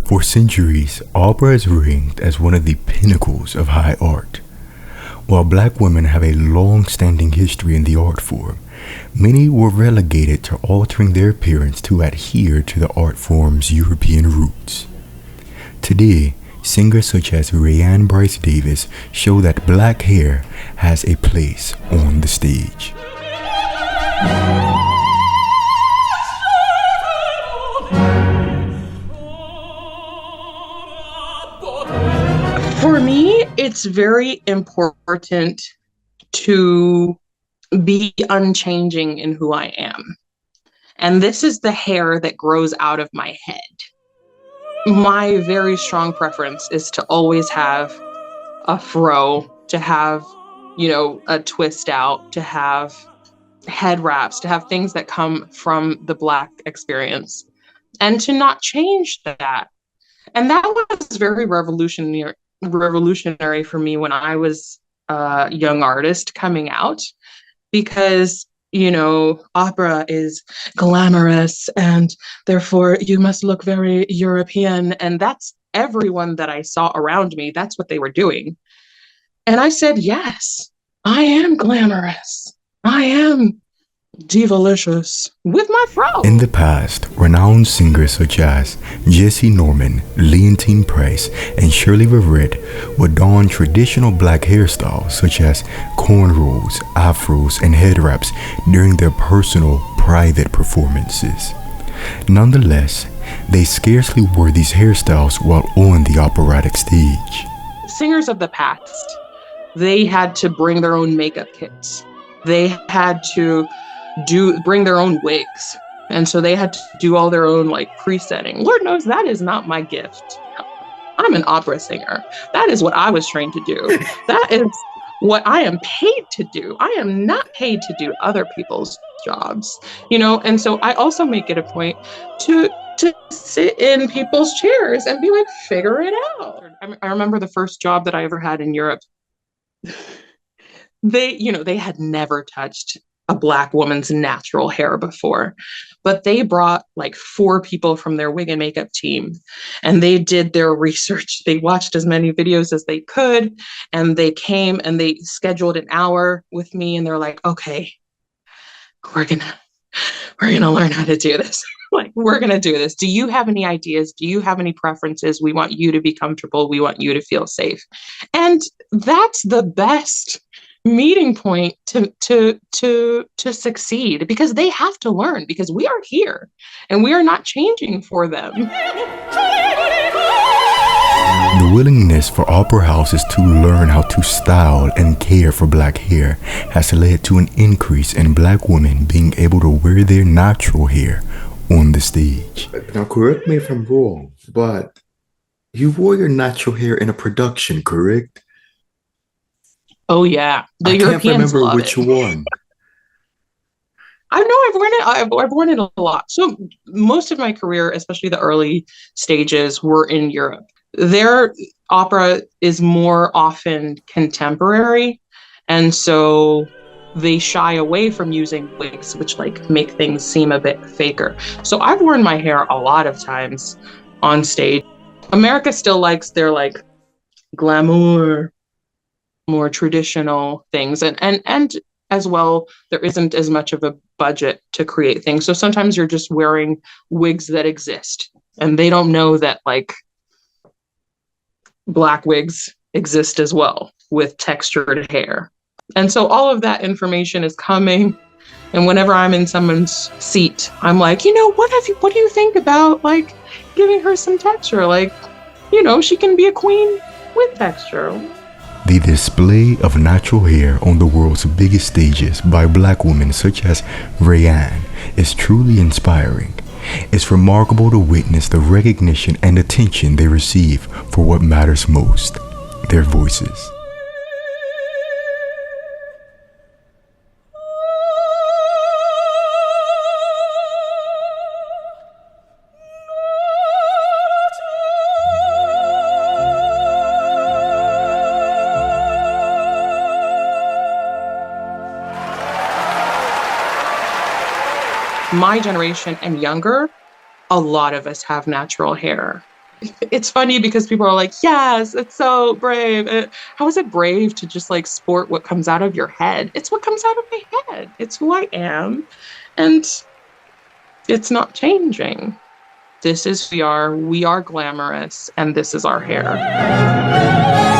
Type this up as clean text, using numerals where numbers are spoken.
For centuries, opera is ranked as one of the pinnacles of high art. While black women have a long-standing history in the art form, many were relegated to altering their appearance to adhere to the art form's European roots. Today, singers such as Raehann Bryce-Davis show that black hair has a place on the stage. For me, it's very important to be unchanging in who I am. And this is the hair that grows out of my head. My very strong preference is to always have a fro, to have, a twist out, to have head wraps, to have things that come from the Black experience, and to not change that. And that was very revolutionary for me when I was a young artist coming out, because opera is glamorous and therefore you must look very European, and that's everyone that I saw around me, that's what they were doing. And I said, yes, I am glamorous, I am divalicious with my fro. In the past, renowned singers such as Jesse Norman, Leontine Price, and Shirley Verrett would don traditional black hairstyles such as cornrows, afros, and head wraps during their personal, private performances. Nonetheless, they scarcely wore these hairstyles while on the operatic stage. Singers of the past, they had to bring their own makeup kits. They had to bring their own wigs. And so they had to do all their own presetting. Lord knows that is not my gift. I'm an opera singer. That is what I was trained to do. That is what I am paid to do. I am not paid to do other people's jobs, and so I also make it a point to sit in people's chairs and be like, figure it out. I remember the first job that I ever had in Europe. They had never touched a Black woman's natural hair before, but they brought 4 people from their wig and makeup team, and they did their research. They watched as many videos as they could, and they came and they scheduled an hour with me, and they're like, okay, we're gonna learn how to do this. We're gonna do this. Do you have any ideas? Do you have any preferences? We want you to be comfortable. We want you to feel safe. And that's the best meeting point to succeed, because they have to learn, because we are here and we are not changing for them. The willingness for opera houses to learn how to style and care for black hair has led to an increase in black women being able to wear their natural hair on the stage. Now, correct me if I'm wrong, but you wore your natural hair in a production, correct? Oh yeah, the I Europeans can't remember love which it. one. I know I've worn it a lot. So most of my career, especially the early stages, were in Europe. Their opera is more often contemporary, and so they shy away from using wigs, which make things seem a bit faker. So I've worn my hair a lot of times on stage. America still likes their glamour, more traditional things, and as well, there isn't as much of a budget to create things. So sometimes you're just wearing wigs that exist, and they don't know that Black wigs exist as well with textured hair. And so all of that information is coming. And whenever I'm in someone's seat, I'm like, what do you think about giving her some texture? She can be a queen with texture. The display of natural hair on the world's biggest stages by black women such as Raehann is truly inspiring. It's remarkable to witness the recognition and attention they receive for what matters most, their voices. My generation and younger, a lot of us have natural hair. It's funny because people are like, yes, it's so brave. How is it brave to just like sport what comes out of your head? It's what comes out of my head. It's who I am. And it's not changing. This is who we are. We are glamorous, and this is our hair.